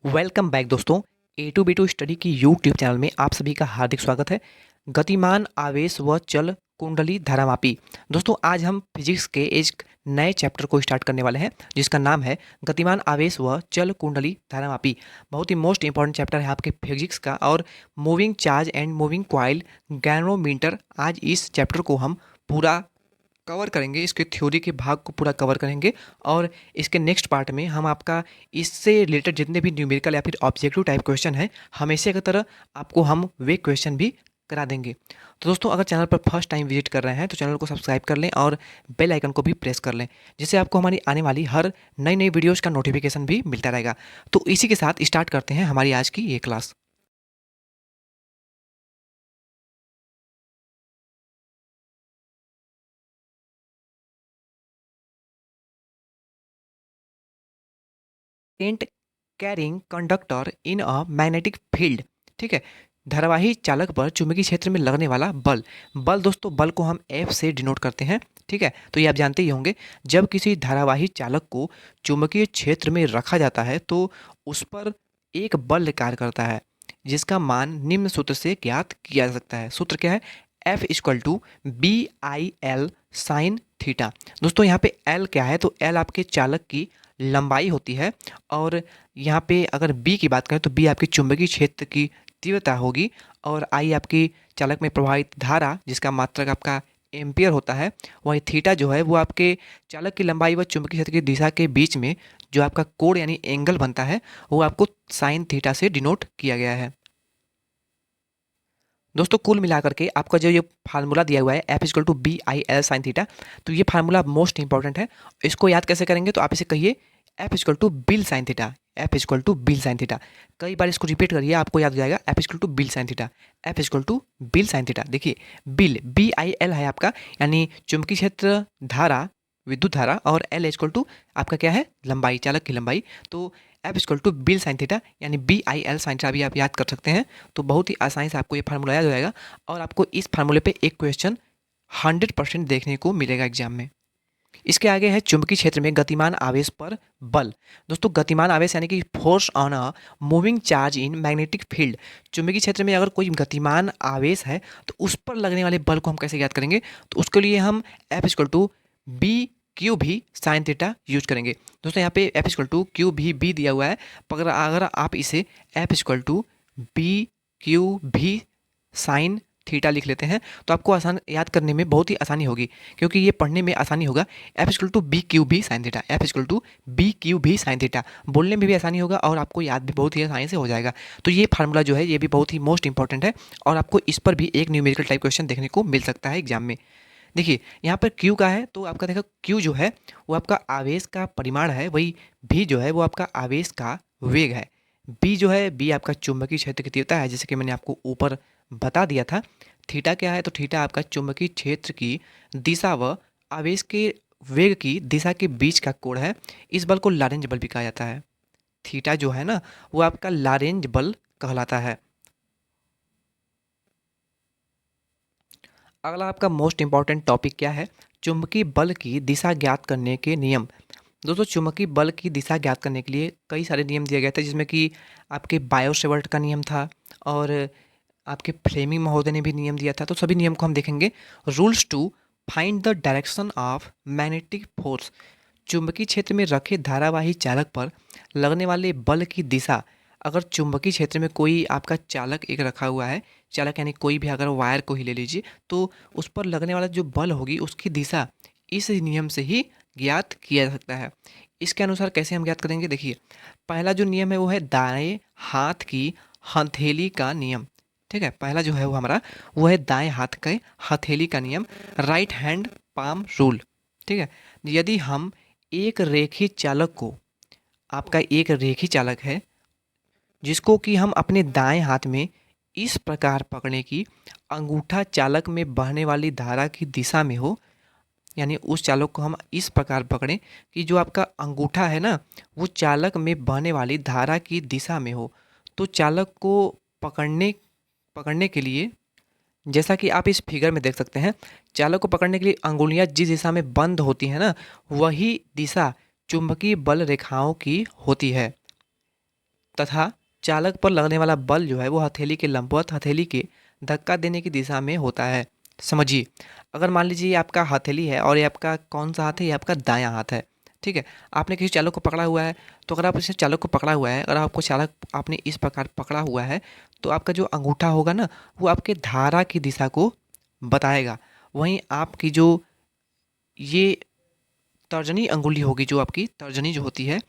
Welcome back दोस्तों। ए to be to study की YouTube channel में आप सभी का हार्दिक स्वागत है। गतिमान आवेश व चल कुंडली धारामापी। दोस्तों आज हम फिजिक्स के एक नए चैप्टर को स्टार्ट करने वाले हैं जिसका नाम है गतिमान आवेश व चल कुंडली धारामापी। बहुत ही मोस्ट इंपॉर्टेंट चैप्टर है आपके फिजिक्स का। और moving charge and moving coil galvanometer, आज इस चैप्टर को हम पूरा कवर करेंगे, इसके थ्योरी के भाग को पूरा कवर करेंगे। और इसके नेक्स्ट पार्ट में हम आपका इससे रिलेटेड जितने भी न्यूमेरिकल या फिर ऑब्जेक्टिव टाइप क्वेश्चन है हमेशा की तरह आपको हम वे क्वेश्चन भी करा देंगे। तो दोस्तों अगर चैनल पर फर्स्ट टाइम विजिट कर रहे हैं तो चैनल को सब्सक्राइब कर लें और बेल आइकन को भी प्रेस कर लें, जिससे आपको हमारी आने वाली हर नई नई वीडियोज़ का नोटिफिकेशन भी मिलता रहेगा। तो इसी के साथ स्टार्ट करते हैं हमारी आज की ये class. Tent carrying conductor in a magnetic field. ठीक है, धारावाही चालक पर चुंबकीय क्षेत्र में लगने वाला बल। बल दोस्तों, बल को हम एफ से डिनोट करते हैं। ठीक है, तो ये आप जानते ही होंगे। जब किसी धारावाही चालक को चुंबकीय क्षेत्र में रखा जाता है तो उस पर एक बल कार्य करता है जिसका मान निम्न सूत्र से ज्ञात किया जा सकता है। सूत्र क्या है? F equal to B I L sine theta. दोस्तों यहाँ पे एल क्या है? तो एल आपके चालक की लंबाई होती है। और यहाँ पे अगर बी की बात करें तो बी आपकी चुंबकीय क्षेत्र की तीव्रता होगी। और आई आपकी चालक में प्रवाहित धारा जिसका मात्रक आपका एम्पियर होता है। वही थीटा जो है वो आपके चालक की लंबाई व चुंबकीय क्षेत्र की दिशा के बीच में जो आपका कोण यानी एंगल बनता है वो आपको साइन थीटा से डिनोट किया गया है। दोस्तों कुल मिलाकर के आपका जो ये फार्मूला दिया हुआ है F equal to B I L sine theta, तो ये फार्मूला मोस्ट इंपॉर्टेंट है। इसको याद कैसे करेंगे? तो आप इसे कहिए F equal to bill sine theta. F equal to bill sine theta, कई बार इसको रिपीट करिए, आपको याद हो जाएगा। F equal to bill sine theta, F equal to bill sine theta. देखिए बिल बी आई एल है आपका यानी चुंबकीय क्षेत्र धारा, विद्युत धारा, और एल इक्वल टू आपका क्या है? लंबाई, चालक की लंबाई। तो F equal to bill sine theta यानी B I L sine theta भी आप याद कर सकते हैं। तो बहुत ही आसानी से आपको ये फार्मूला याद हो जाएगा। और आपको इस फार्मूले पे एक क्वेश्चन 100% देखने को मिलेगा एग्जाम में। इसके आगे है चुंबकीय क्षेत्र में गतिमान आवेश पर बल। दोस्तों गतिमान आवेश यानी कि force on a moving charge in magnetic field. चुंबकीय क्षेत्र में अगर कोई गतिमान आवेश है तो उस पर लगने वाले बल को हम कैसे याद करेंगे? तो उसके लिए हम F equal to B Q V sine theta use करेंगे। दोस्तों यहाँ पे F equal to Q V B दिया हुआ है, पर अगर आप इसे F equal to B Q V sine theta लिख लेते हैं तो आपको आसान याद करने में बहुत ही आसानी होगी, क्योंकि ये पढ़ने में आसानी होगा। F equal to B Q V sine theta, F equal to B Q V sine theta, बोलने में भी आसानी होगा और आपको याद भी बहुत ही आसानी से हो जाएगा। तो ये फार्मूला जो है ये भी बहुत ही मोस्ट इंपॉर्टेंट है और आपको इस पर भी एक न्यूमेरिकल टाइप क्वेश्चन देखने को मिल सकता है एग्जाम में। देखिए यहाँ पर क्यू का है तो आपका देखो क्यू जो है वो आपका आवेश का परिमाण है, वही भी जो है वो आपका आवेश का वेग है। बी जो है बी आपका चुंबकीय क्षेत्र की तीव्रता है, जैसे कि मैंने आपको ऊपर बता दिया था। थीटा क्या है? तो थीटा आपका चुंबकीय क्षेत्र की दिशा व आवेश के वेग की दिशा के बीच का कोण है। इस बल को लॉरेंज बल भी कहा जाता है। थीटा जो है ना वो आपका लॉरेंज बल कहलाता है। अगला आपका मोस्ट इंपॉर्टेंट टॉपिक क्या है? चुंबकीय बल की दिशा ज्ञात करने के नियम। दोस्तों चुंबकीय बल की दिशा ज्ञात करने के लिए कई सारे नियम दिए गए थे, जिसमें कि आपके बायो-सेवर्ट का नियम था और आपके फ्लेमिंग महोदय ने भी नियम दिया था। तो सभी नियम को हम देखेंगे। Rules to find the direction of magnetic force. चुंबकीय क्षेत्र में रखे धारावाही चालक पर लगने वाले बल की दिशा। अगर चुंबकीय क्षेत्र में कोई आपका चालक एक रखा हुआ है, चालक यानी कोई भी, अगर वायर को ही ले लीजिए, तो उस पर लगने वाला जो बल होगी उसकी दिशा इस नियम से ही ज्ञात किया जा सकता है। इसके अनुसार कैसे हम ज्ञात करेंगे? देखिए पहला जो नियम है वो है दाएं हाथ की हथेली का नियम। ठीक है, पहला जो है वो हमारा वो है दाएं हाथ के हथेली का नियम, राइट हैंड पाम रूल। ठीक है, यदि हम एक रेखी चालक को, आपका एक रेखी चालक है जिसको कि हम अपने दाएं हाथ में इस प्रकार पकड़े कि अंगूठा चालक में बहने वाली धारा की दिशा में हो, यानी उस चालक को हम इस प्रकार पकड़ें कि जो आपका अंगूठा है ना वो चालक में बहने वाली धारा की दिशा में हो। तो चालक को पकड़ने पकड़ने के लिए, जैसा कि आप इस फिगर में देख सकते हैं, चालक को पकड़ने के लिए अंगुलियां जिस दिशा में बंद होती हैं ना वही दिशा चुंबकीय बल रेखाओं की होती है। तथा चालक पर लगने वाला बल जो है वो हथेली के लंबवत हथेली के धक्का देने की दिशा में होता है। समझिए, अगर मान लीजिए ये आपका हथेली है और ये आपका कौन सा हाथ है, ये आपका दायां हाथ है, ठीक है। आपने किसी चालक को पकड़ा हुआ है, तो अगर आप इसे चालक को पकड़ा हुआ है, अगर आपको चालक आपने इस प्रकार पकड़ा हुआ है, तो आपका जो अंगूठा होगा ना, वो आपके धारा की दिशा को बताएगा। वहीं आपकी जो ये तर्जनी अंगुली होगी, जो आपकी तर्जनी जो होती है,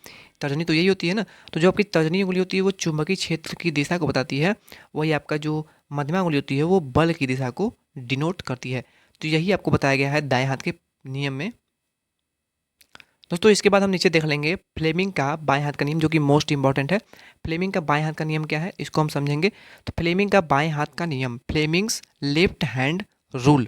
तर्जनी तो यही होती है ना, तो जो आपकी तर्जनी अंगुली होती है वो चुंबकीय क्षेत्र की दिशा को बताती है। वही आपका जो मध्यमा अंगुली होती है वो बल की दिशा को डिनोट करती है। तो यही आपको बताया गया है दाएं हाथ के नियम में। दोस्तों इसके बाद हम नीचे देख लेंगे फ्लेमिंग का बाएं हाथ का नियम, जो कि मोस्ट इंपॉर्टेंट है। फ्लेमिंग का बाएं हाथ का नियम क्या है, इसको हम समझेंगे। तो फ्लेमिंग का बाएं हाथ का नियम, फ्लेमिंग्स लेफ्ट हैंड रूल।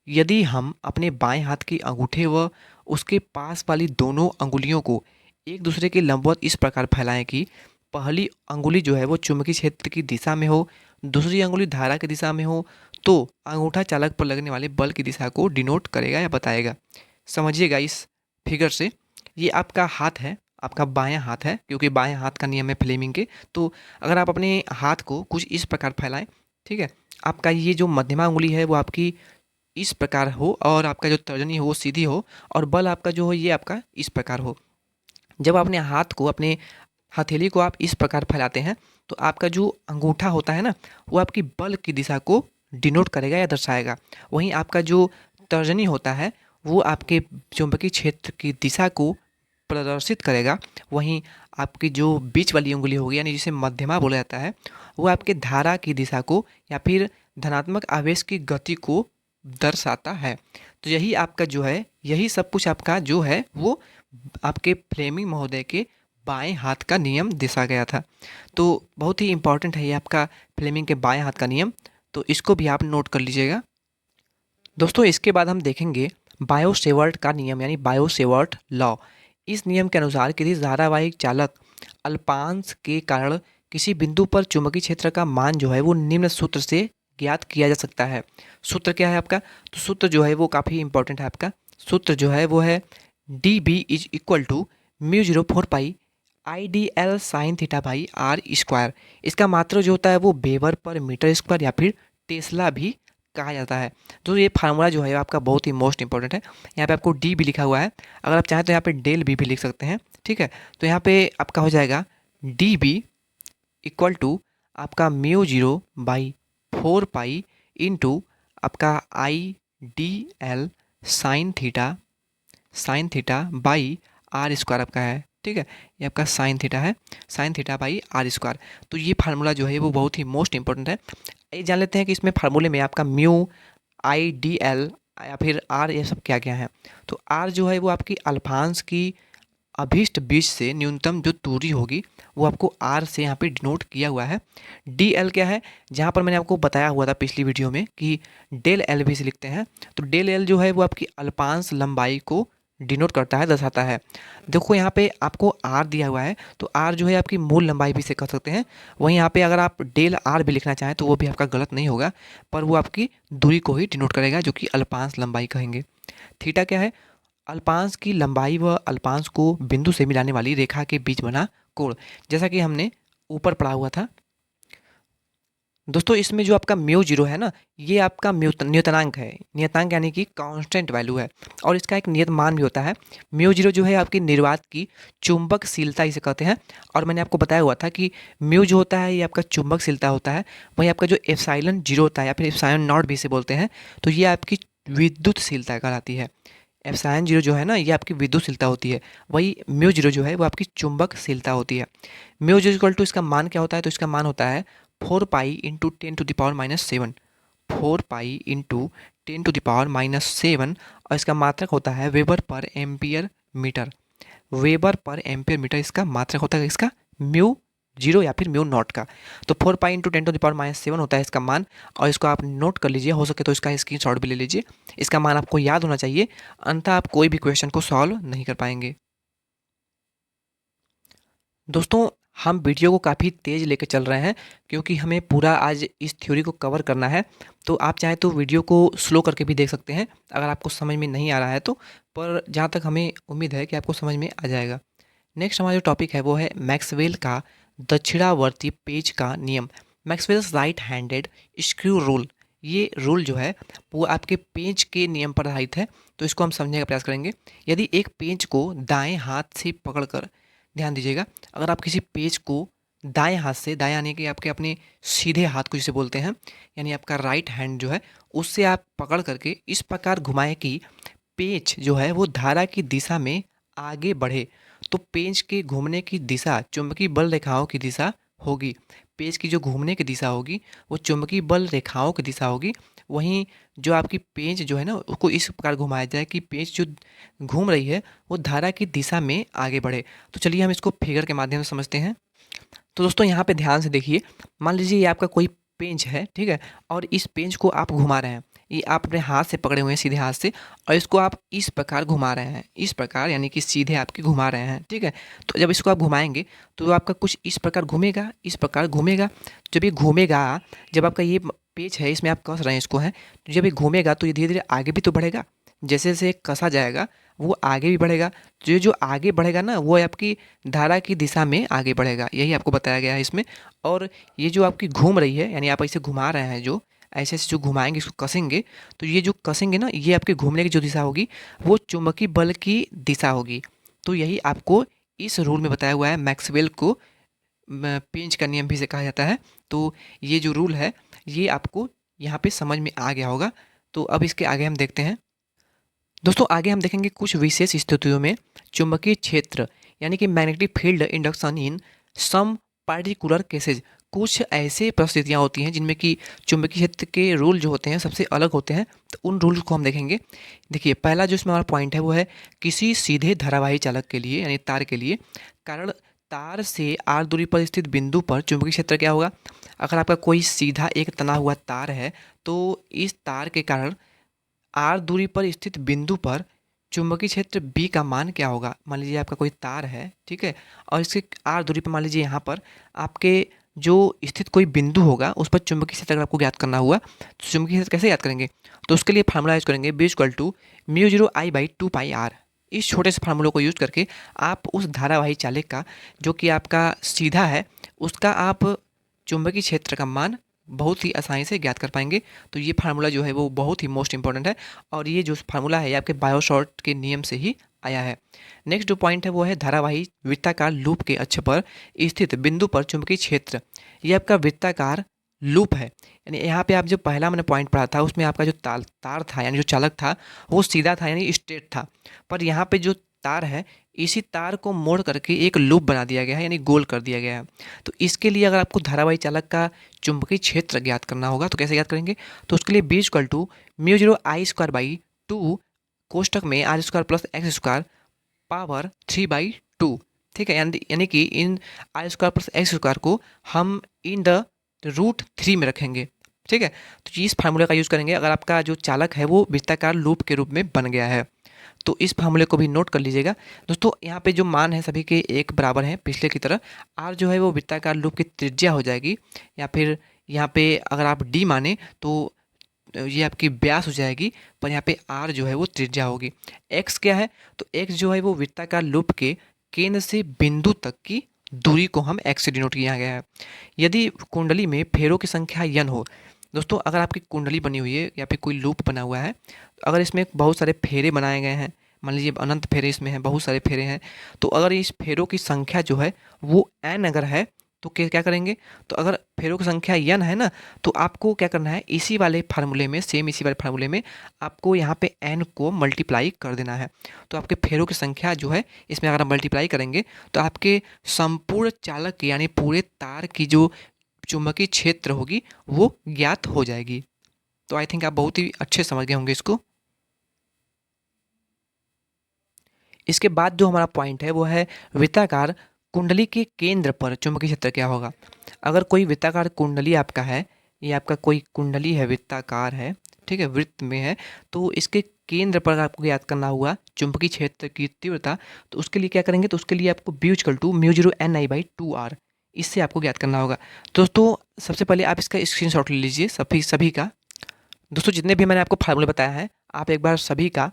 यदि हम अपने बाएं हाथ की अंगूठे व उसके पास वाली दोनों अंगुलियों को एक दूसरे के लंबवत इस प्रकार फैलाएं कि पहली अंगुली जो है वो चुंबकीय क्षेत्र की दिशा में हो, दूसरी अंगुली धारा की दिशा में हो, तो अंगूठा चालक पर लगने वाले बल की दिशा को डिनोट करेगा या बताएगा। समझिएगा इस फिगर से, ये आपका हाथ है, आपका बायां हाथ है, क्योंकि बायां हाथ का नियम है फ्लेमिंग के। तो अगर आप अपने हाथ को कुछ इस प्रकार फैलाएं, ठीक है, आपका ये जो मध्यमा अंगुली है वो आपकी इस प्रकार हो और आपका जो तर्जनी हो वो सीधी हो, और बल आपका जो हो ये आपका इस प्रकार हो। जब अपने हाथ को, अपने हथेली को आप इस प्रकार फैलाते हैं, तो आपका जो अंगूठा होता है ना, वो आपकी बल की दिशा को डिनोट करेगा या दर्शाएगा। वहीं आपका जो तर्जनी होता है वो आपके चुंबकीय क्षेत्र की दिशा को प्रदर्शित करेगा। वहीं आपकी जो बीच वाली उंगली होगी, यानी जिसे मध्यमा बोला जाता है, वो आपके धारा की दिशा को या फिर धनात्मक आवेश की गति को दर्शाता है। तो यही आपका जो है, यही सब कुछ आपका जो है वो आपके फ्लेमिंग महोदय के बाएं हाथ का नियम दिशा गया था। तो बहुत ही इंपॉर्टेंट है ये आपका फ्लेमिंग के बाएं हाथ का नियम, तो इसको भी आप नोट कर लीजिएगा। दोस्तों इसके बाद हम देखेंगे बायो-सेवर्ट का नियम, यानी बायो-सेवर्ट लॉ। इस नियम के अनुसार किसी धारावाहिक चालक अल्पांश के कारण किसी बिंदु पर चुंबकीय क्षेत्र का मान जो है वो निम्न सूत्र से ज्ञात किया जा सकता है। सूत्र क्या है आपका, तो सूत्र जो है वो काफ़ी इंपॉर्टेंट है आपका। सूत्र जो है वो है D B is equal to mu zero four pi I D L sine theta by R square. इसका मात्रक जो होता है वो वेबर पर मीटर स्क्वायर या फिर टेस्ला भी कहा जाता है। तो ये फार्मूला जो है आपका बहुत ही मोस्ट इंपॉर्टेंट है। यहाँ पे आपको डी भी लिखा हुआ है, अगर आप चाहें तो यहाँ पे डेल बी भी लिख सकते हैं, ठीक है। तो यहाँ पे आपका हो जाएगा डी बी इक्वल टू आपका mu zero by four pi into आपका I D L sine theta by R square आपका है, ठीक है। ये आपका साइन थीटा है, sine theta by R square. तो ये फार्मूला जो है वो बहुत ही मोस्ट इंपॉर्टेंट है। ये जान लेते हैं कि इसमें फार्मूले में आपका म्यू, आई डी एल या फिर आर, ये सब क्या क्या है। तो आर जो है वो आपकी अल्फांश की अभीष्ट बीच से न्यूनतम जो दूरी होगी वो आपको आर से यहाँ पे डिनोट किया हुआ है। डी एल क्या है, जहाँ पर मैंने आपको बताया हुआ था पिछली वीडियो में कि डेल एल भी से लिखते हैं। तो डेल एल जो है वो आपकी अल्पांश लंबाई को डिनोट करता है, दर्शाता है। देखो यहाँ पे आपको आर दिया हुआ है, तो आर जो है आपकी मूल लंबाई भी से कह सकते हैं। वहीं यहाँ पे अगर आप डेल आर भी लिखना चाहें तो वो भी आपका गलत नहीं होगा, पर वो आपकी दूरी को ही डिनोट करेगा, जो कि अल्पांश लंबाई कहेंगे। थीटा क्या है, अल्पांश की लंबाई व अल्पांश को बिंदु से मिलाने वाली रेखा के बीच बना कोण, जैसा कि हमने ऊपर पढ़ा हुआ था। दोस्तों इसमें जो आपका म्यू जीरो है ना, ये आपका नियतांक है, नियतांक यानी कि कांस्टेंट वैल्यू है, और इसका एक नियत मान भी होता है। म्यू जीरो जो है आपकी निर्वात की चुंबकशीलता इसे कहते हैं, और मैंने आपको बताया हुआ था कि म्यू जो होता है ये आपका चुंबकशीलता होता है। वहीं आपका जो एप्सिलॉन जीरो होता है या फिर एप्सिलॉन नॉट भी इसे बोलते हैं, तो ये आपकी विद्युतशीलता कहलाती है। एप्सिलॉन जीरो जो है ना, ये आपकी विद्युतशीलता होती है। वही म्यू जीरो जो है वो आपकी चुंबकशीलता होती है। म्यू जीरो इक्वल टू इसका मान क्या होता है, तो इसका मान होता है 4 पाई इंटू 10⁻⁻⁷, 4 पाई इंटू 10⁻⁻⁷, और इसका मात्रक होता है weber per ampere metre. Weber per ampere metre इसका मात्रक होता है, इसका म्यू जीरो या फिर म्यू नॉट का। तो 4 पाई इंटू 10⁻⁷ होता है इसका मान, और इसको आप नोट कर लीजिए, हो सके तो इसका स्क्रीनशॉट भी ले लीजिए। इसका मान आपको याद होना चाहिए, अन्यथा आप कोई भी क्वेश्चन को सॉल्व नहीं कर पाएंगे। दोस्तों हम वीडियो को काफ़ी तेज़ लेके चल रहे हैं, क्योंकि हमें पूरा आज इस थ्योरी को कवर करना है। तो आप चाहें तो वीडियो को स्लो करके भी देख सकते हैं, अगर आपको समझ में नहीं आ रहा है तो, पर जहाँ तक हमें उम्मीद है कि आपको समझ में आ जाएगा। नेक्स्ट हमारा जो टॉपिक है वो है मैक्सवेल का दक्षिणावर्ती पेज का नियम, Maxwell's right handed screw rule. ये रूल जो है वो आपके पेज के नियम पर आधारित है, तो इसको हम समझने का प्रयास करेंगे। यदि एक पेज को दाएं हाथ से पकड़कर, ध्यान दीजिएगा, अगर आप किसी पेज को दाएं हाथ से, दाएं यानी कि आपके अपने सीधे हाथ को जिसे बोलते हैं, यानी आपका राइट हैंड जो है, उससे आप पकड़ करके इस प्रकार घुमाएं कि पेज जो है वो धारा की दिशा में आगे बढ़े, तो पेज के घूमने की दिशा चुंबकीय बल रेखाओं की दिशा होगी। पेज की जो घूमने की दिशा होगी वो चुंबकीय बल रेखाओं की दिशा होगी। वहीं जो आपकी पेज जो है ना, उसको इस प्रकार घुमाया जाए कि पेज जो घूम रही है वो धारा की दिशा में आगे बढ़े। तो चलिए हम इसको फिगर के माध्यम से समझते हैं। तो दोस्तों यहाँ पे ध्यान से देखिए, मान लीजिए ये आपका कोई पेंच है, ठीक है, और इस पेंच को आप घुमा रहे हैं। ये आप अपने हाथ से पकड़े हुए हैं, सीधे हाथ से, और इसको आप इस प्रकार घुमा रहे हैं, इस प्रकार यानी कि सीधे आपके घुमा रहे हैं, ठीक है। तो जब इसको आप घुमाएंगे तो आपका कुछ इस प्रकार घूमेगा, इस प्रकार घूमेगा। जब ये घूमेगा, जब आपका ये पेच है इसमें आप कस रहे हैं इसको, है, तो जब ये घूमेगा तो ये धीरे धीरे आगे भी तो बढ़ेगा। जैसे जैसे कसा जाएगा वो आगे भी बढ़ेगा। तो ये जो आगे बढ़ेगा ना वो आपकी धारा की दिशा में आगे बढ़ेगा, यही आपको बताया गया है इसमें। और ये जो आपकी घूम रही है, यानी आप ऐसे घुमा रहे हैं, जो ऐसे ऐसे जो घुमाएंगे, इसको कसेंगे, तो ये जो कसेंगे ना, ये आपके घूमने की जो दिशा होगी वो चुंबकीय बल की दिशा होगी। तो यही आपको इस रूल में बताया हुआ है। मैक्सवेल को पेंच का नियम भी से कहा जाता है। तो ये जो रूल है ये आपको यहाँ पे समझ में आ गया होगा। तो अब इसके आगे हम देखते हैं। दोस्तों आगे हम देखेंगे कुछ विशेष स्थितियों में चुंबकीय क्षेत्र यानी कि मैग्नेटिक फील्ड इंडक्शन इन सम पार्टिकुलर केसेज। कुछ ऐसे परिस्थितियाँ होती हैं जिनमें कि चुंबकीय क्षेत्र के रूल जो होते हैं सबसे अलग होते हैं, तो उन रूल को हम देखेंगे। देखिए पहला जो इसमें हमारा पॉइंट है वो है किसी सीधे धारावाही चालक के लिए यानी तार के लिए कारण तार से आर दूरी पर स्थित बिंदु पर चुंबकीय क्षेत्र क्या होगा। अगर आपका कोई सीधा एक तना हुआ तार है तो इस तार के कारण आर दूरी पर स्थित बिंदु पर चुंबकीय क्षेत्र बी का मान क्या होगा। मान लीजिए आपका कोई तार है, ठीक है, और इसके आर दूरी पर मान लीजिए यहाँ पर आपके जो स्थित कोई बिंदु होगा उस पर चुंबकीय क्षेत्र अगर आपको ज्ञात करना हुआ तो चुंबकीय क्षेत्र कैसे याद करेंगे। तो उसके लिए फार्मूला यूज करेंगे B equal to mu zero I by two pi R. इस छोटे से फार्मूले को यूज करके आप उस धारावाही चालक का जो कि आपका सीधा है उसका आप चुंबकीय क्षेत्र का मान बहुत ही आसानी से ज्ञात कर पाएंगे। तो ये फार्मूला जो है वो बहुत ही मोस्ट इंपॉर्टेंट है, और ये जो फार्मूला है ये आपके बायोशॉर्ट के नियम से ही आया है। नेक्स्ट जो पॉइंट है वो है धारावाही वृत्ताकार लूप के अक्ष पर स्थित बिंदु पर चुंबकीय क्षेत्र। ये आपका वृत्ताकार लूप है, यानी यहाँ पे आप जो पहला मैंने पॉइंट पढ़ा था उसमें आपका जो तार था यानी जो चालक था वो सीधा था यानी स्ट्रेट था, पर यहाँ पे जो तार है इसी तार को मोड़ करके एक लूप बना दिया गया है यानी गोल कर दिया गया है। तो इसके लिए अगर आपको धारावाही चालक का चुंबकीय क्षेत्र ज्ञात करना होगा तो कैसे ज्ञात करेंगे। तो उसके लिए B equal to mu zero I square by two कोष्टक में R square plus X square power 3/2, ठीक है। यानी कि इन R square plus X square को हम इन द √3 में रखेंगे, ठीक है। तो इस फार्मूले का यूज़ करेंगे अगर आपका जो चालक है वो वृत्ताकार लूप के रूप में बन गया है। तो इस फार्मूले को भी नोट कर लीजिएगा दोस्तों। यहाँ पे जो मान है सभी के एक बराबर हैं पिछले की तरह। आर जो है वो वृत्ताकार लूप की त्रिज्या हो जाएगी, या फिर यहाँ पे अगर आप डी माने तो ये आपकी व्यास हो जाएगी, पर यहाँ पे आर जो है वो त्रिज्या होगी। एक्स क्या है, तो एक्स जो है वो वृत्ताकार लूप के केंद्र से बिंदु तक की दूरी को हम एक्स से डिनोट किया गया है। यदि कुंडली में फेरों की संख्या n हो, दोस्तों अगर आपकी कुंडली बनी हुई है या फिर कोई लूप बना हुआ है, अगर इसमें बहुत सारे फेरे बनाए गए हैं, मान लीजिए अनंत फेरे इसमें हैं, बहुत सारे फेरे हैं, तो अगर इस फेरों की संख्या जो है वो n अगर है तो क्या करेंगे। तो अगर फेरों की संख्या n है ना, तो आपको क्या करना है, इसी वाले फार्मूले में, सेम इसी वाले फार्मूले में आपको यहाँ पे n को मल्टीप्लाई कर देना है। तो आपके फेरों की संख्या जो है इसमें अगर आप मल्टीप्लाई करेंगे तो आपके संपूर्ण चालक की यानी पूरे तार की जो चुंबकीय क्षेत्र होगी वो ज्ञात हो जाएगी। तो आई थिंक आप बहुत ही अच्छे समझ गए होंगे इसको। इसके बाद जो हमारा पॉइंट है वो है वृत्ताकार कुंडली के केंद्र पर चुंबकीय क्षेत्र क्या होगा। अगर कोई वृत्ताकार कुंडली आपका है, ये आपका कोई कुंडली है, वृत्ताकार है, ठीक है, वृत्त में है, तो इसके केंद्र पर आपको याद करना हुआ चुंबकीय क्षेत्र की तीव्रता, तो उसके लिए क्या करेंगे, तो उसके लिए आपको B equal to mu zero N I by two R, इससे आपको ज्ञात करना होगा। दोस्तों सबसे पहले आप इसका स्क्रीनशॉट ले लीजिए सभी का। दोस्तों जितने भी मैंने आपको फार्मूले बताया है आप एक बार सभी का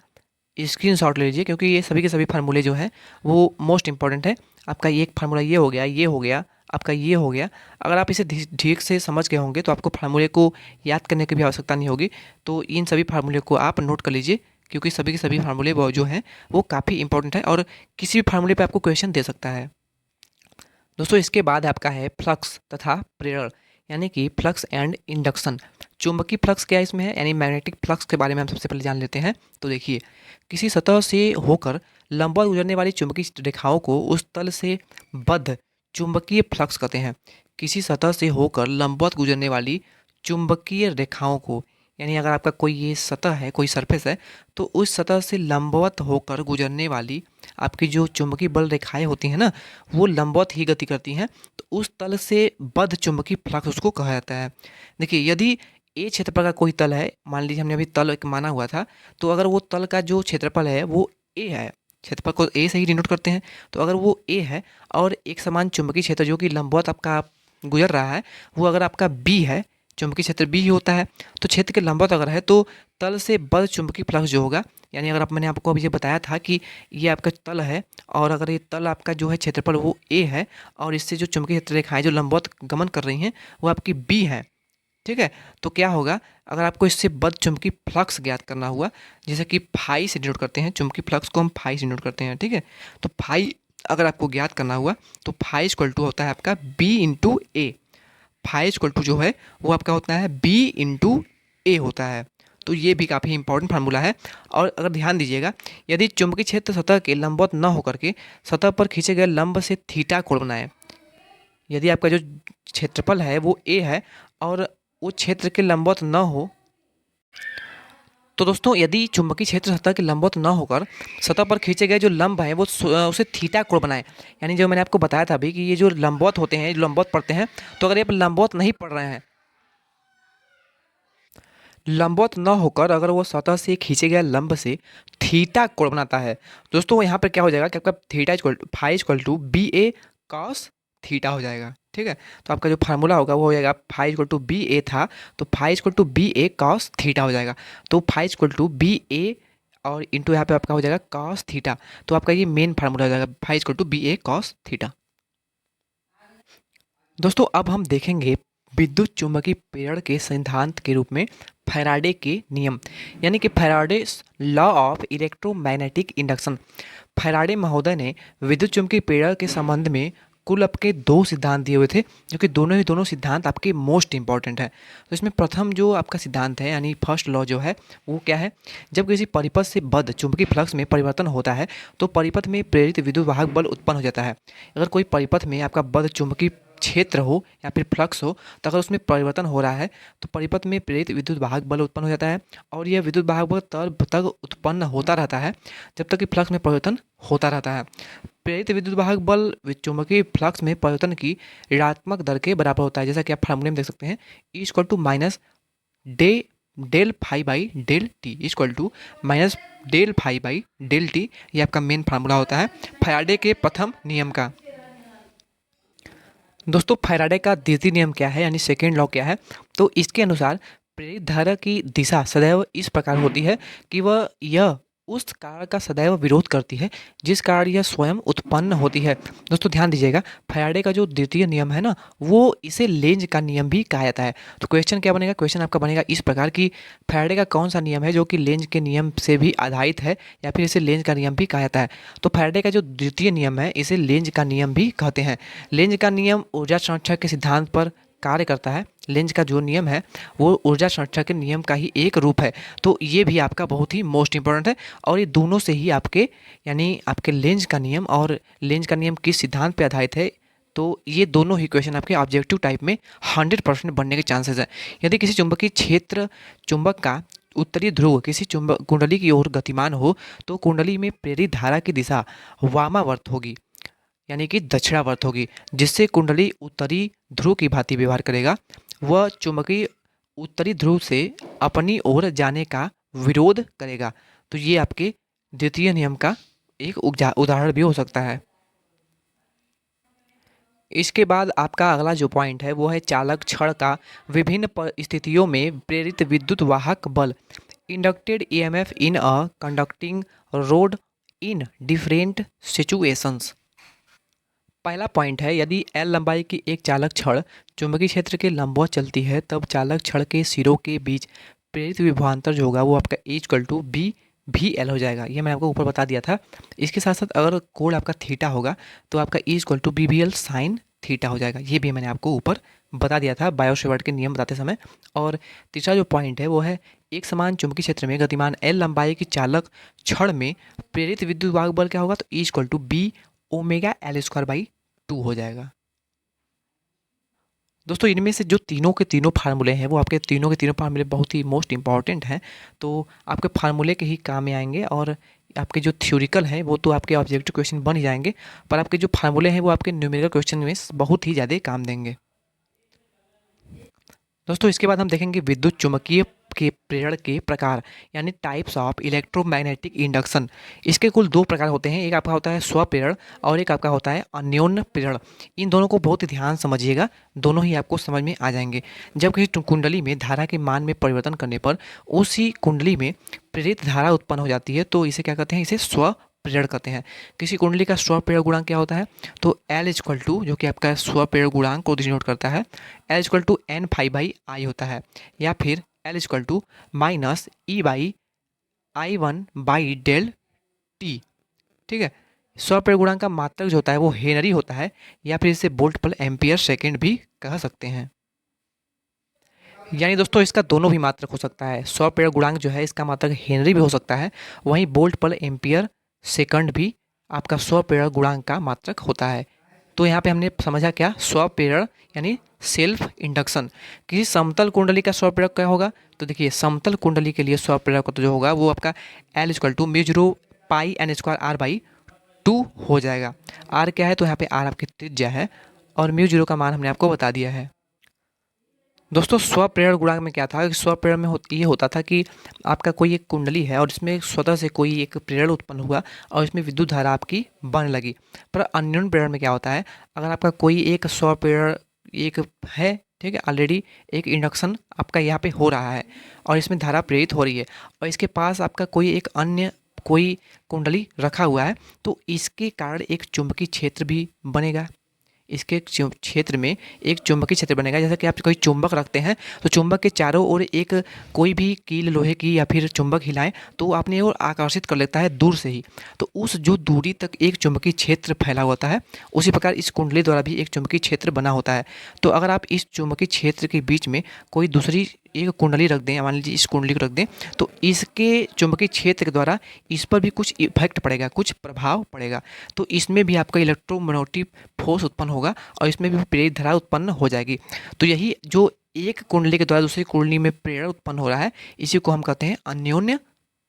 स्क्रीनशॉट ले लीजिए, क्योंकि ये सभी के सभी फार्मूले जो हैं वो मोस्ट इंपॉर्टेंट है। आपका ये एक फार्मूला ये हो गया, ये हो गया, आपका ये हो गया। अगर आप इसे ठीक से समझ गए होंगे तो आपको फार्मूले को याद करने की भी आवश्यकता नहीं होगी। तो इन सभी फार्मूले को आप नोट कर लीजिए, क्योंकि सभी के सभी फार्मूले वो जो हैं वो काफ़ी इंपॉर्टेंट है और किसी भी फार्मूले पे आपको क्वेश्चन दे सकता है। दोस्तों इसके बाद आपका है फ्लक्स तथा प्रेरण, यानी कि फ्लक्स एंड इंडक्शन। चुंबकीय फ्लक्स क्या इसमें है, यानी मैग्नेटिक फ्लक्स के बारे में हम सबसे पहले जान लेते हैं। तो देखिए, किसी सतह से होकर लंबवत गुजरने वाली चुंबकीय रेखाओं को उस तल से बद्ध चुंबकीय फ्लक्स कहते हैं। किसी सतह से होकर लंबवत गुजरने वाली चुंबकीय रेखाओं को, यानी अगर आपका कोई ये सतह है, कोई सरफेस है, तो उस सतह से लंबवत होकर गुजरने वाली आपकी जो चुंबकीय बल रेखाएं होती हैं ना, वो लंबवत ही गति करती हैं, तो उस तल से बद्ध चुंबकीय फ्लक्स उसको कहा जाता है। देखिए, यदि ए क्षेत्रफल का कोई तल है, मान लीजिए हमने अभी तल एक माना हुआ था, तो अगर वो तल का जो क्षेत्रफल है वो ए है, क्षेत्रफल को ए से ही डिनोट करते हैं, तो अगर वो ए है और एक समान चुंबकीय क्षेत्र जो कि लंबवत आपका गुजर रहा है, वो अगर आपका बी है, चुंबकीय क्षेत्र बी ही होता है, तो क्षेत्र के लंबवत अगर है तो तल से बद्ध चुंबकीय फ्लक्स जो होगा, यानी अगर मैंने आपको अभी ये बताया था कि ये आपका तल है और अगर ये तल आपका जो है क्षेत्रफल वो ए है और इससे जो चुंबकीय क्षेत्र रेखाएं जो लंबवत गमन कर रही हैं वो आपकी बी है, ठीक है। तो क्या होगा, अगर आपको इससे बद्ध चुंबकीय फ्लक्स ज्ञात करना हुआ, जैसे कि फाई से डिनोट करते हैं, चुंबकीय फ्लक्स को हम फाई से डिनोट करते हैं, ठीक है। तो फाई अगर आपको ज्ञात करना हुआ तो फाई इक्वल टू होता है आपका B into A. Phi equal to जो है वो आपका होता है बी इंटू ए होता है। तो ये भी काफ़ी इंपॉर्टेंट फार्मूला है। और अगर ध्यान दीजिएगा, यदि चुंबकीय क्षेत्र सतह के लंबवत न होकर के सतह पर खींचे गए लंब से थीटा कोण बनाए, यदि आपका जो क्षेत्रफल है वो ए है और वो क्षेत्र के लंबवत न हो, तो दोस्तों यदि चुंबकीय क्षेत्र सतह के लंबवत न होकर सतह पर खींचे गए जो लंब हैं वो उसे थीटा कोण बनाए, यानी जो मैंने आपको बताया था अभी कि ये जो लंबवत होते हैं, जो लंबवत पड़ते हैं, तो अगर ये लंबवत नहीं पड़ रहे हैं, लंबवत न होकर अगर वो सतह से खींचे गए लंब से थीटा कोण बनाता है, दोस्तों यहाँ पर क्या हो जाएगा कि आपका theta equal phi equal to B A cos theta हो जाएगा, ठीक है। तो आपका जो फार्मूला होगा वो हो जाएगा phi equal to B A था, तो phi equal to B A cos theta हो जाएगा। तो phi equal to B A और इंटू यहाँ पे आपका हो जाएगा कॉस थीटा। तो आपका ये मेन फार्मूला हो जाएगा phi equal to B A cos theta. दोस्तों अब हम देखेंगे विद्युत चुम्बकीय प्रेरण के सिद्धांत के रूप में फैराडे के नियम, यानी कि Faraday law of electromagnetic induction. Faraday महोदय ने विद्युत चुम्बकीय प्रेरण के संबंध में कुल आपके दो सिद्धांत दिए हुए थे, जो कि दोनों सिद्धांत आपके मोस्ट इंपॉर्टेंट है। तो इसमें प्रथम जो आपका सिद्धांत है, यानी फर्स्ट लॉ जो है वो क्या है, जब किसी परिपथ से बद्ध चुंबकीय फ्लक्स में परिवर्तन होता है तो परिपथ में प्रेरित विद्युत वाहक बल उत्पन्न हो जाता है। अगर कोई परिपथ में आपका बद्ध चुंबकीय क्षेत्र हो या फिर फ्लक्स हो, तो अगर उसमें परिवर्तन हो रहा है तो परिपथ में प्रेरित विद्युत वाहक बल उत्पन्न हो जाता है और यह विद्युत वाहक बल तब तक उत्पन्न होता रहता है जब तक कि फ्लक्स में परिवर्तन होता रहता है। प्रेरित विद्युत वाहक बल चुंबकीय फ्लक्स में परिवर्तन की ऋणात्मक दर के बराबर होता है, जैसा कि आप फार्मूले में देख सकते हैं, E equal to minus del phi by del T equal to minus del phi by del T. ये आपका मेन फार्मूला होता है फैराडे के प्रथम नियम का। दोस्तों फैराडे का द्वितीय नियम क्या है, यानी सेकेंड लॉ क्या है, तो इसके अनुसार प्रेरित धारा की दिशा सदैव इस प्रकार होती है कि वह यह उस कारण का सदैव विरोध करती है जिस कारण यह स्वयं उत्पन्न होती है। दोस्तों ध्यान दीजिएगा, फैराडे का जो द्वितीय नियम है ना, वो इसे लेंज का नियम भी कहा जाता है। तो क्वेश्चन क्या बनेगा, क्वेश्चन आपका बनेगा इस प्रकार कि फैराडे का कौन सा नियम है जो कि लेंज के नियम से भी आधारित है या फिर इसे लेंज का नियम भी कहा जाता है। तो फैराडे का जो द्वितीय नियम है इसे लेंज का नियम भी कहते हैं। लेंज का नियम ऊर्जा संरक्षण के सिद्धांत पर कार्य करता है। लेंज का जो नियम है वो ऊर्जा संरक्षण के नियम का ही एक रूप है। तो ये भी आपका बहुत ही मोस्ट इंपॉर्टेंट है और ये दोनों से ही आपके, यानी आपके लेंज का नियम और लेंज का नियम किस सिद्धांत पे आधारित है, तो ये दोनों ही क्वेश्चन आपके ऑब्जेक्टिव टाइप में 100% बनने के चांसेस है। यदि किसी चुंबकीय क्षेत्र चुंबक का उत्तरी ध्रुव किसी चुंबक कुंडली की ओर गतिमान हो तो कुंडली में प्रेरित धारा की दिशा वामावर्त होगी, यानी कि दक्षिणावर्त होगी, जिससे कुंडली उत्तरी ध्रुव की भांति व्यवहार करेगा। वह चुंबकीय उत्तरी ध्रुव से अपनी ओर जाने का विरोध करेगा। तो ये आपके द्वितीय नियम का एक उदाहरण भी हो सकता है। इसके बाद आपका अगला जो पॉइंट है वो है चालक छड़ का विभिन्न परिस्थितियों में प्रेरित विद्युत वाहक बल, inducted EMF in a conducting road in different situations. पहला पॉइंट है, यदि एल लंबाई की एक चालक छड़ चुंबकीय क्षेत्र के लंबवत चलती है तब चालक छड़ के सिरों के बीच प्रेरित विभवांतर जो होगा वो आपका E इक्वल टू बी भी एल हो जाएगा। ये मैंने आपको ऊपर बता दिया था। इसके साथ साथ अगर कोण आपका थीटा होगा तो आपका E इक्वल टू बी भी एल साइन थीटा हो जाएगा। ये भी मैंने आपको ऊपर बता दिया था बायो-सेवर्ट के नियम बताते समय। और तीसरा जो पॉइंट है वो है, एक समान चुंबकीय क्षेत्र में गतिमान एल लंबाई की चालक छड़ में प्रेरित विद्युत वाहक बल क्या होगा, तो E equal to B omega L square by 2 हो जाएगा। दोस्तों इनमें से जो तीनों के तीनों फार्मूले हैं वो आपके तीनों के तीनों फार्मूले बहुत ही मोस्ट इंपॉर्टेंट हैं, तो आपके फार्मूले के ही काम में आएंगे। और आपके जो थ्योरिकल हैं वो तो आपके ऑब्जेक्टिव क्वेश्चन बन ही जाएंगे, पर आपके जो फार्मूले हैं वो आपके न्यूमेरिकल क्वेश्चन में बहुत ही ज़्यादा काम देंगे। दोस्तों इसके बाद हम देखेंगे विद्युत चुम्बकीय के प्रेरण के प्रकार, यानी टाइप्स ऑफ इलेक्ट्रोमैग्नेटिक इंडक्शन। इसके कुल दो प्रकार होते हैं, एक आपका होता है स्वप्रेरण और एक आपका होता है अन्योन्य प्रेरण। इन दोनों को बहुत ही ध्यान समझिएगा, दोनों ही आपको समझ में आ जाएंगे। जब किसी कुंडली में धारा के मान में परिवर्तन करने पर उसी कुंडली में प्रेरित धारा उत्पन्न हो जाती है तो इसे क्या कहते हैं, इसे स्वप्रेरण कहते हैं। किसी कुंडली का स्वप्रेरण गुणांक क्या होता है, तो L इक्वल टू, जो कि आपका स्वप्रेरण गुणांक को डिनोट करता है, L equal to N phi by I होता है, या फिर L equal to minus E by I one by del T. ठीक है, स्वप्रेरण गुणांक का मात्रक जो होता है वो हेनरी होता है, या फिर इसे वोल्ट पर एम्पियर सेकेंड भी कह सकते हैं। यानी दोस्तों इसका दोनों भी मात्रक हो सकता है, स्वप्रेरण गुणांक जो है इसका मात्रक हेनरी भी हो सकता है, वहीं वोल्ट पर एम्पियर सेकंड भी आपका स्वप्रेरण गुणांक का मात्रक होता है। तो यहाँ पे हमने समझा क्या, स्वप्रेरण यानी सेल्फ इंडक्शन। किसी समतल कुंडली का स्वप्रेरक क्या होगा, तो देखिए समतल कुंडली के लिए स्वप्रेरक तो जो होगा वो आपका L equal to mu zero pi N square R by 2 हो जाएगा। आर क्या है, तो यहाँ पे आर आपकी त्रिज्या है और म्यू जीरो का मान हमने आपको बता दिया है। दोस्तों स्वप्रेरण गुणांक में क्या था, स्वप्रेरण में ये होता था कि आपका कोई एक कुंडली है और इसमें स्वतः से कोई एक प्रेरण उत्पन्न हुआ और इसमें विद्युत धारा आपकी बनने लगी। पर अन्योन्य प्रेरण में क्या होता है, अगर आपका कोई एक स्वप्रेरण एक है, ठीक है, ऑलरेडी एक इंडक्शन आपका यहाँ पे हो रहा है और इसमें धारा प्रेरित हो रही है और इसके पास आपका कोई एक अन्य कोई कुंडली रखा हुआ है, तो इसके कारण एक चुंबकीय क्षेत्र भी बनेगा। इसके क्षेत्र में एक चुंबकीय क्षेत्र बनेगा। जैसा कि आप कोई चुंबक रखते हैं तो चुंबक के चारों ओर एक कोई भी कील लोहे की या फिर चुंबक हिलाएं तो वो अपनी ओर आकर्षित कर लेता है दूर से ही, तो उस जो दूरी तक एक चुंबकीय क्षेत्र फैला होता है, उसी प्रकार इस कुंडली द्वारा भी एक चुंबकीय क्षेत्र बना होता है। तो अगर आप इस चुंबकीय क्षेत्र के बीच में कोई दूसरी एक कुंडली रख दें, मान लीजिए इस कुंडली को रख दें, तो इसके चुंबकीय क्षेत्र के द्वारा इस पर भी कुछ इफेक्ट पड़ेगा, कुछ प्रभाव पड़ेगा, तो इसमें भी आपका इलेक्ट्रोमैग्नेटिक फोर्स उत्पन्न होगा और इसमें भी प्रेरित धारा उत्पन्न हो जाएगी। तो यही जो एक कुंडली के द्वारा दूसरी कुंडली में प्रेरण उत्पन्न हो रहा है, इसी को हम कहते हैं अन्योन्य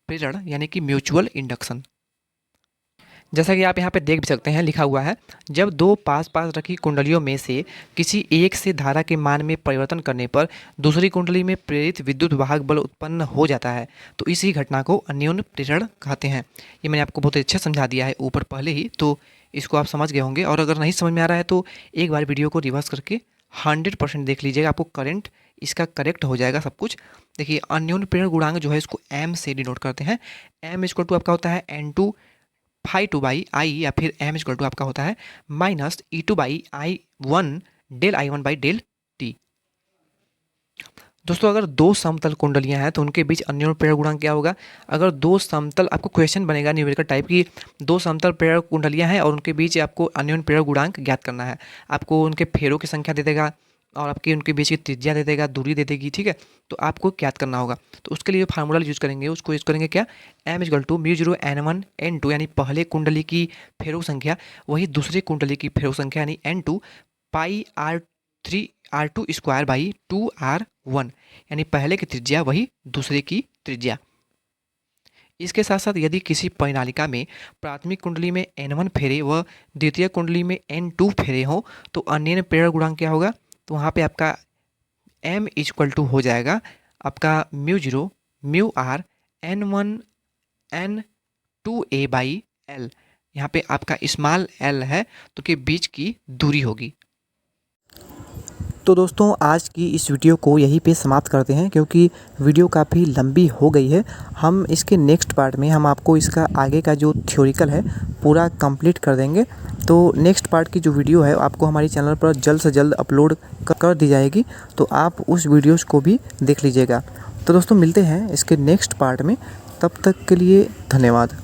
प्रेरण, यानी कि म्यूचुअल इंडक्शन। जैसा कि आप यहाँ पे देख भी सकते हैं, लिखा हुआ है, जब दो पास पास रखी कुंडलियों में से किसी एक से धारा के मान में परिवर्तन करने पर दूसरी कुंडली में प्रेरित विद्युत वाहक बल उत्पन्न हो जाता है तो इसी घटना को अन्योन्य प्रेरण कहते हैं। ये मैंने आपको बहुत अच्छे समझा दिया है ऊपर पहले ही, तो इसको आप समझ गए होंगे। और अगर नहीं समझ में आ रहा है तो एक बार वीडियो को रिवर्स करके 100% देख लीजिएगा, आपको करंट इसका करेक्ट हो जाएगा सब कुछ। देखिए अन्योन्य प्रेरण गुणांक जो है इसको एम से डिनोट करते हैं। एम इक्वल टू आपका होता है N2 phi two by I, या फिर एम इक्वल टू आपका होता है minus E2 by I one del I one by del T. दोस्तों अगर दो समतल कुंडलियां हैं तो उनके बीच अन्योन्य प्रेरण गुणांक क्या होगा, अगर दो समतल, आपको क्वेश्चन बनेगा न्यूमेरिकल टाइप की, दो समतल प्रेरण कुंडलियां हैं और उनके बीच आपको अन्योन्य प्रेरण गुणांक ज्ञात करना है। आपको उनके फेरों की संख्या दे देगा और आपकी उनके बीच की त्रिज्या दे देगा, दूरी दे देगी, ठीक है, तो आपको ज्ञात करना होगा। तो उसके लिए फार्मूला यूज करेंगे, उसको यूज करेंगे क्या, M equal to mu zero N1 N2, यानी पहले कुंडली की फेरों संख्या वही दूसरे कुंडली की फेरों संख्या यानी N2 pi R2 square by 2R1, यानी पहले की त्रिज्या वही दूसरे की त्रिज्या। इसके साथ साथ यदि किसी परिनालिका में प्राथमिक कुंडली में N1 फेरे व द्वितीय कुंडली में N2 फेरे हों तो अन्योन्य प्रेरण गुणांक क्या होगा, तो वहाँ पे आपका M इक्वल टू हो जाएगा आपका mu zero mu R N1 N2 A by L। यहाँ पे आपका स्मॉल l है तो के बीच की दूरी होगी। तो दोस्तों आज की इस वीडियो को यहीं पे समाप्त करते हैं, क्योंकि वीडियो काफ़ी लंबी हो गई है। हम इसके नेक्स्ट पार्ट में हम आपको इसका आगे का जो थ्योरिकल है पूरा कंप्लीट कर देंगे। तो नेक्स्ट पार्ट की जो वीडियो है आपको हमारी चैनल पर जल्द से जल्द अपलोड कर दी जाएगी, तो आप उस वीडियोज़ को भी देख लीजिएगा। तो दोस्तों मिलते हैं इसके नेक्स्ट पार्ट में, तब तक के लिए धन्यवाद।